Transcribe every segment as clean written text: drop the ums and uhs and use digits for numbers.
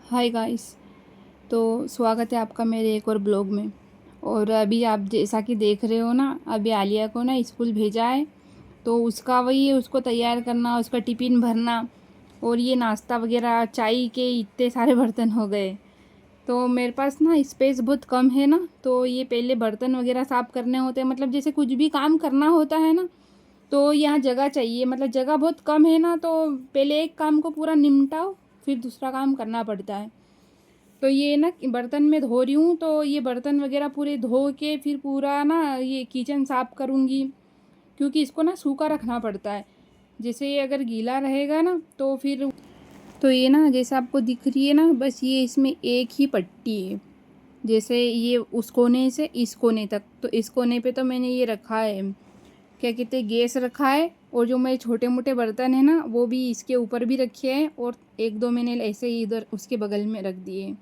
Hi guys. तो स्वागत है आपका मेरे एक और ब्लॉग में। और अभी आप जैसा कि देख रहे हो ना, अभी आलिया को ना स्कूल भेजा है। तो उसका वही है, उसको तैयार करना, उसका टिफ़िन भरना और ये नाश्ता वगैरह, चाय के इतने सारे बर्तन हो गए। तो मेरे पास ना स्पेस बहुत कम है ना, तो ये पहले बर्तन वगैरह साफ़ करने होते हैं। मतलब जैसे कुछ भी काम करना होता है ना, तो यहाँ जगह चाहिए। मतलब जगह बहुत कम है ना, तो पहले एक काम को पूरा निपटाओ, फिर दूसरा काम करना पड़ता है। तो ये ना बर्तन में धो रही हूँ, तो ये बर्तन वगैरह पूरे धो के फिर पूरा ना ये किचन साफ़ करूँगी, क्योंकि इसको ना सूखा रखना पड़ता है। जैसे ये अगर गीला रहेगा ना तो फिर तो ये ना जैसे आपको दिख रही है ना, बस ये इसमें एक ही पट्टी है। जैसे ये उस कोने से इस कोने तक, तो इस कोने पे तो मैंने ये रखा है, क्या कहते हैं, गैस रखा है। और जो मेरे छोटे मोटे बर्तन है ना, वो भी इसके ऊपर भी रखे हैं, और एक दो मैंने ऐसे ही इधर उसके बगल में रख दिए।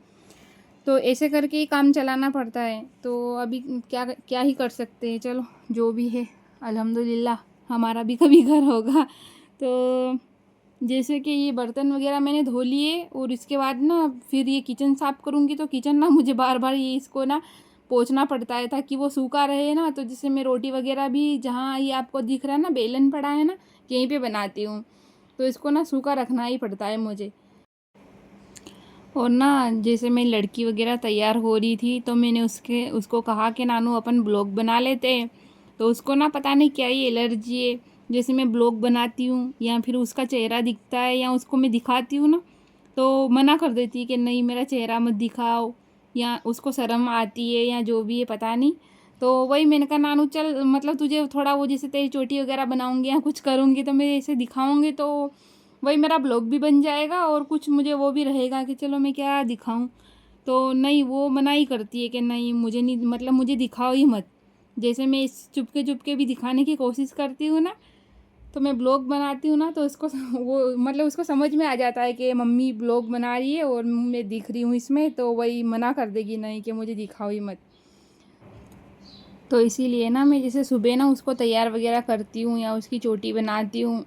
तो ऐसे करके ही काम चलाना पड़ता है। तो अभी क्या क्या ही कर सकते हैं, चलो जो भी है अल्हम्दुलिल्लाह, हमारा भी कभी घर होगा। तो जैसे कि ये बर्तन वगैरह मैंने धो लिए, और इसके बाद ना फिर ये किचन साफ़ करूँगी। तो किचन ना मुझे बार बार ये इसको ना पोंछना पड़ता है, ताकि वो सूखा रहे ना। तो जैसे मैं रोटी वगैरह भी, जहाँ ये आपको दिख रहा है ना बेलन पड़ा है ना, यहीं पे बनाती हूँ। तो इसको ना सूखा रखना ही पड़ता है मुझे। और ना जैसे मैं लड़की वगैरह तैयार हो रही थी, तो मैंने उसको कहा कि नानू अपन ब्लॉग बना लेते हैं। तो उसको ना पता नहीं क्या ही एलर्जी है, जैसे मैं ब्लॉग बनाती हूँ या फिर उसका चेहरा दिखता है या उसको मैं दिखाती हूँ ना, तो मना कर देती है कि नहीं मेरा चेहरा मत दिखाओ, या उसको शर्म आती है या जो भी है पता नहीं। तो वही मैंने कहा नानू चल, मतलब तुझे थोड़ा वो जैसे तेरी चोटी वगैरह बनाऊँगी या कुछ करूँगी तो मैं ऐसे दिखाऊँगी, तो वही मेरा ब्लॉग भी बन जाएगा और कुछ मुझे वो भी रहेगा कि चलो मैं क्या दिखाऊं। तो नहीं, वो मना ही करती है कि नहीं मुझे नहीं, मतलब मुझे दिखाओ ही मत। जैसे मैं इस चुपके चुपके भी दिखाने की कोशिश करती हूँ ना, तो मैं ब्लॉग बनाती हूँ ना, तो उसको वो मतलब उसको समझ में आ जाता है कि मम्मी ब्लॉग बना रही है और मैं दिख रही हूँ इसमें, तो वही मना कर देगी नहीं कि मुझे दिखाओ ही मत। तो इसीलिए ना मैं जैसे सुबह ना उसको तैयार वगैरह करती हूँ या उसकी चोटी बनाती हूँ,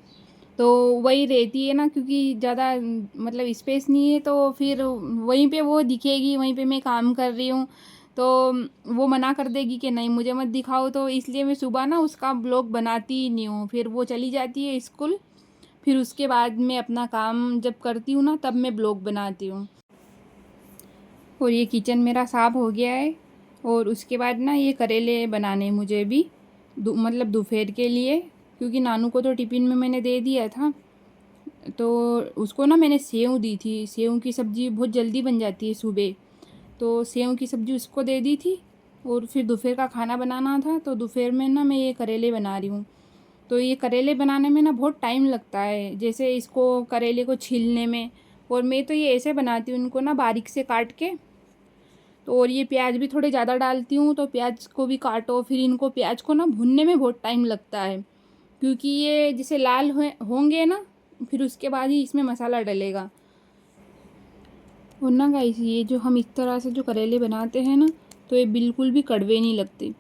तो वही रहती है ना, क्योंकि ज़्यादा मतलब स्पेस नहीं है, तो फिर वहीं पे वो दिखेगी, वहीं पे मैं काम कर रही हूँ। तो वो मना कर देगी कि नहीं मुझे मत दिखाओ, तो इसलिए मैं सुबह ना उसका ब्लॉग बनाती ही नहीं हूँ। फिर वो चली जाती है स्कूल, फिर उसके बाद मैं अपना काम जब करती हूँ ना, तब मैं ब्लॉग बनाती हूँ। और ये किचन मेरा साफ़ हो गया है। और उसके बाद ना ये करेले बनाने हैं मुझे भी, मतलब दोपहर के लिए, क्योंकि नानू को तो टिफ़िन में मैंने दे दिया था। तो उसको ना मैंने सेव दी थी, सेव की सब्ज़ी बहुत जल्दी बन जाती है सुबह। तो सेव की सब्ज़ी उसको दे दी थी, और फिर दोपहर का खाना बनाना था, तो दोपहर में ना मैं ये करेले बना रही हूँ। तो ये करेले बनाने में ना बहुत टाइम लगता है, जैसे इसको करेले को छीलने में। और मैं तो ये ऐसे बनाती हूँ, इनको ना बारीक से काट के। तो और ये प्याज भी थोड़े ज़्यादा डालती हूँ, तो प्याज को भी काटो, फिर इनको प्याज को ना भुनने में बहुत टाइम लगता है, क्योंकि ये जैसे लाल होंगे ना, फिर उसके बाद ही इसमें मसाला डलेगा। और ना गाइस, ये जो हम इस तरह से जो करेले बनाते हैं ना, तो ये बिल्कुल भी कड़वे नहीं लगते,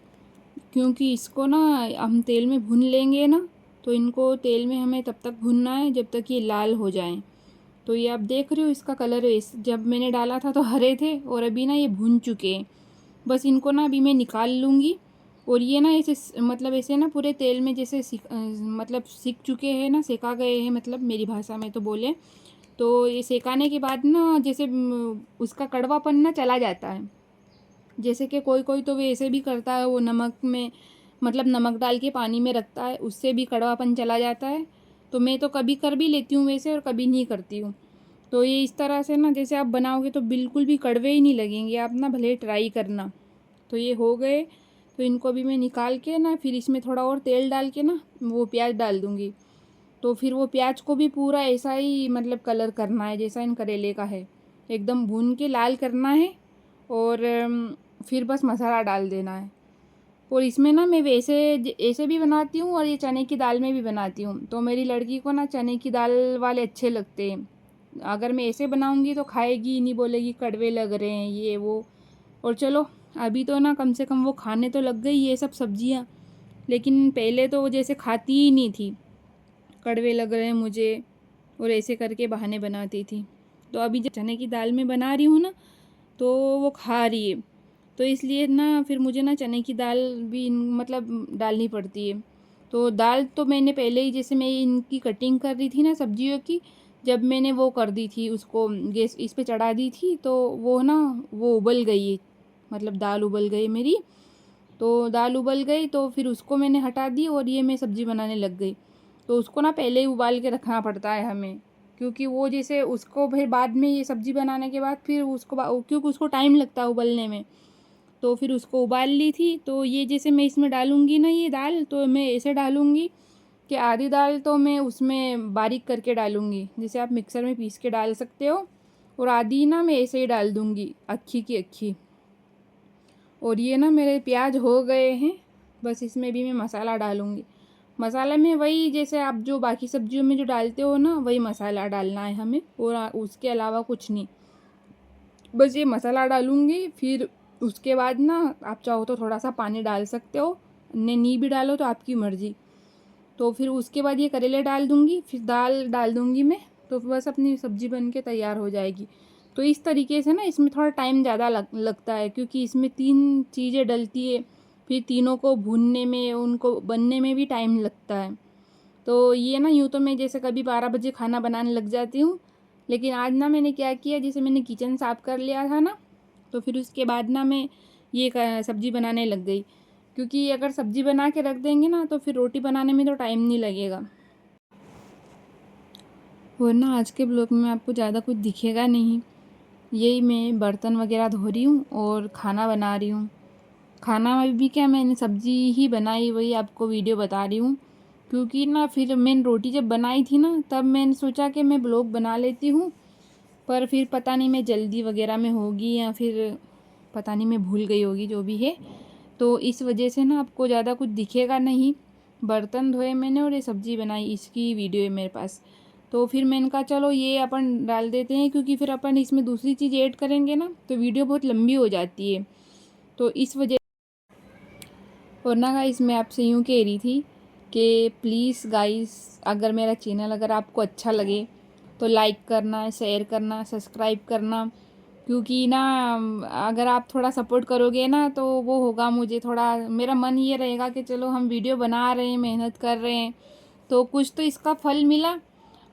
क्योंकि इसको ना हम तेल में भून लेंगे ना। तो इनको तेल में हमें तब तक भूनना है जब तक ये लाल हो जाएं। तो ये आप देख रहे हो इसका कलर है, जब मैंने डाला था तो हरे थे, और अभी ना ये भून चुके हैं। बस इनको ना अभी मैं निकाल लूँगी। और ये ना ऐसे मतलब ऐसे ना पूरे तेल में जैसे मतलब सीख चुके हैं ना, सेका गए हैं, मतलब मेरी भाषा में तो बोले। तो ये सेकाने के बाद ना जैसे उसका कड़वापन ना चला जाता है। जैसे कि कोई कोई तो वे ऐसे भी करता है, वो नमक में, मतलब नमक डाल के पानी में रखता है, उससे भी कड़वापन चला जाता है। तो मैं तो कभी कर भी लेती हूँ वैसे, और कभी नहीं करती हूँ। तो ये इस तरह से ना जैसे आप बनाओगे तो बिल्कुल भी कड़वे ही नहीं लगेंगे, आप ना भले ट्राई करना। तो ये हो गए, तो इनको भी मैं निकाल के ना फिर इसमें थोड़ा और तेल डाल के ना वो प्याज डाल दूँगी। तो फिर वो प्याज को भी पूरा ऐसा ही मतलब कलर करना है जैसा इन करेले का है, एकदम भून के लाल करना है। और फिर बस मसाला डाल देना है। और इसमें ना मैं वैसे ऐसे भी बनाती हूँ, और ये चने की दाल में भी बनाती हूँ। तो मेरी लड़की को ना चने की दाल वाले अच्छे लगते हैं। अगर मैं ऐसे बनाऊँगी तो खाएगी ही नहीं, बोलेगी कड़वे लग रहे हैं ये वो। और चलो, अभी तो ना कम से कम वो खाने तो लग गई ये सब सब्जियाँ, लेकिन पहले तो वो जैसे खाती ही नहीं थी, कड़वे लग रहे हैं मुझे, और ऐसे करके बहाने बनाती थी। तो अभी जब चने की दाल में बना रही हूँ ना तो वो खा रही है, तो इसलिए ना फिर मुझे ना चने की दाल भी मतलब डालनी पड़ती है। तो दाल तो मैंने पहले ही, जैसे मैं इनकी कटिंग कर रही थी ना सब्जियों की, जब मैंने वो कर दी थी, उसको गैस इस पे चढ़ा दी थी, तो वो ना वो उबल गई, मतलब दाल उबल गई मेरी। तो दाल उबल गई तो फिर उसको मैंने हटा दी और ये मैं सब्ज़ी बनाने लग गई। तो उसको ना पहले ही उबाल के रखना पड़ता है हमें, क्योंकि वो जैसे उसको फिर बाद में ये सब्ज़ी बनाने के बाद फिर उसको क्योंकि उसको टाइम लगता है उबलने में, तो फिर उसको उबाल ली थी। तो ये जैसे मैं इसमें डालूँगी ना ये दाल, तो मैं ऐसे डालूँगी कि आधी दाल तो मैं उसमें बारीक करके डालूँगी, जैसे आप मिक्सर में पीस के डाल सकते हो, और आधी ना मैं ऐसे ही डाल दूँगी अक्खी की अक्खी। और ये ना मेरे प्याज हो गए हैं, बस इसमें भी मैं मसाला डालूँगी। मसाला में वही जैसे आप जो बाकी सब्जियों में जो डालते हो ना, वही मसाला डालना है हमें, और उसके अलावा कुछ नहीं। बस ये मसाला डालूँगी, फिर उसके बाद ना आप चाहो तो थोड़ा सा पानी डाल सकते हो, नहीं भी डालो तो आपकी मर्ज़ी। तो फिर उसके बाद ये करेले डाल दूँगी, फिर दाल डाल दूँगी मैं, तो बस अपनी सब्ज़ी बन के तैयार हो जाएगी। तो इस तरीके से ना इसमें थोड़ा टाइम ज़्यादा लगता है, क्योंकि इसमें 3 चीज़ें डलती है, फिर तीनों को भूनने में, उनको बनने में भी टाइम लगता है। तो ये ना यूँ तो मैं जैसे कभी 12 बजे खाना बनाने लग जाती हूँ, लेकिन आज ना मैंने क्या किया, जैसे मैंने किचन साफ़ कर लिया था ना, तो फिर उसके बाद ना मैं ये सब्ज़ी बनाने लग गई, क्योंकि अगर सब्ज़ी बना के रख देंगे ना तो फिर रोटी बनाने में तो टाइम नहीं लगेगा। और ना आज के ब्लॉग में आपको ज़्यादा कुछ दिखेगा नहीं, यही मैं बर्तन वगैरह धो रही हूँ और खाना बना रही हूँ। खाना में भी क्या, मैंने सब्ज़ी ही बनाई, वही आपको वीडियो बता रही हूँ, क्योंकि ना फिर मैंने रोटी जब बनाई थी ना, तब मैंने सोचा कि मैं ब्लॉग बना लेती हूँ, पर फिर पता नहीं मैं जल्दी वगैरह में होगी या फिर पता नहीं मैं भूल गई होगी, जो भी है, तो इस वजह से ना आपको ज़्यादा कुछ दिखेगा नहीं। बर्तन धोए मैंने और ये सब्ज़ी बनाई, इसकी वीडियो है मेरे पास। तो फिर मैंने कहा चलो ये अपन डाल देते हैं, क्योंकि फिर अपन इसमें दूसरी चीज़ ऐड करेंगे ना तो वीडियो बहुत लंबी हो जाती है, तो इस वजह। और ना गाइस, मैं आपसे यूँ कह रही थी कि प्लीज़ गाइस, अगर मेरा चैनल अगर आपको अच्छा लगे तो लाइक करना, शेयर करना, सब्सक्राइब करना, क्योंकि ना अगर आप थोड़ा सपोर्ट करोगे ना तो वो होगा, मुझे थोड़ा मेरा मन ये रहेगा कि चलो हम वीडियो बना रहे हैं, मेहनत कर रहे हैं, तो कुछ तो इसका फल मिला।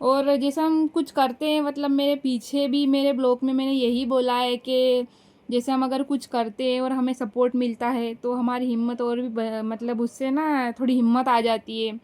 और जैसे हम कुछ करते हैं, मतलब मेरे पीछे भी मेरे ब्लॉग में मैंने यही बोला है कि जैसे हम अगर कुछ करते हैं और हमें सपोर्ट मिलता है तो हमारी हिम्मत और भी मतलब उससे ना थोड़ी हिम्मत आ जाती है।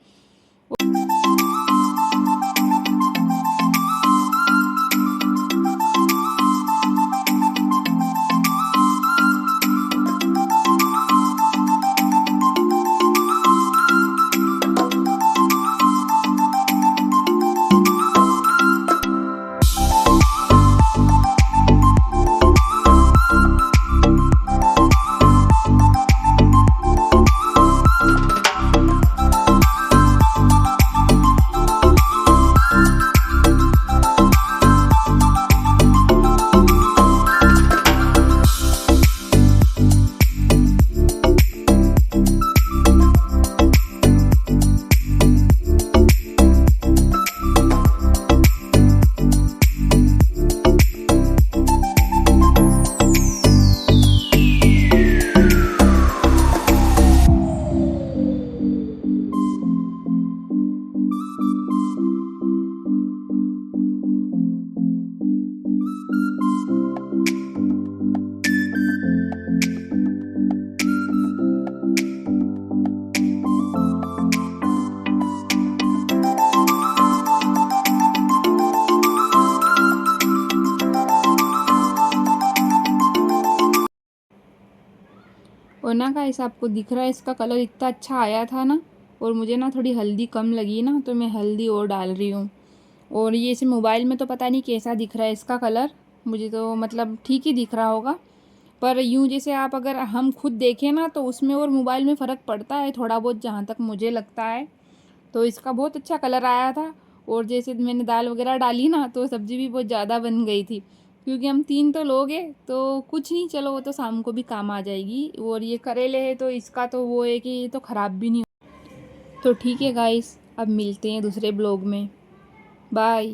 और ना गाइस, आपको दिख रहा है इसका कलर इतना अच्छा आया था ना, और मुझे ना थोड़ी हल्दी कम लगी ना, तो मैं हल्दी और डाल रही हूँ। और ये इसे मोबाइल में तो पता नहीं कैसा दिख रहा है इसका कलर, मुझे तो मतलब ठीक ही दिख रहा होगा, पर यूँ जैसे आप अगर हम खुद देखें ना तो उसमें और मोबाइल में फ़र्क पड़ता है थोड़ा बहुत, जहाँ तक मुझे लगता है। तो इसका बहुत अच्छा कलर आया था, और जैसे मैंने दाल वगैरह डाली ना तो सब्ज़ी भी बहुत ज़्यादा बन गई थी, क्योंकि हम 3 तो लोग हैं, तो कुछ नहीं, चलो वो तो शाम को भी काम आ जाएगी। और ये करेले है तो इसका तो वो है कि ये तो ख़राब भी नहीं हो। तो ठीक है गाइस, अब मिलते हैं दूसरे ब्लॉग में, बाय।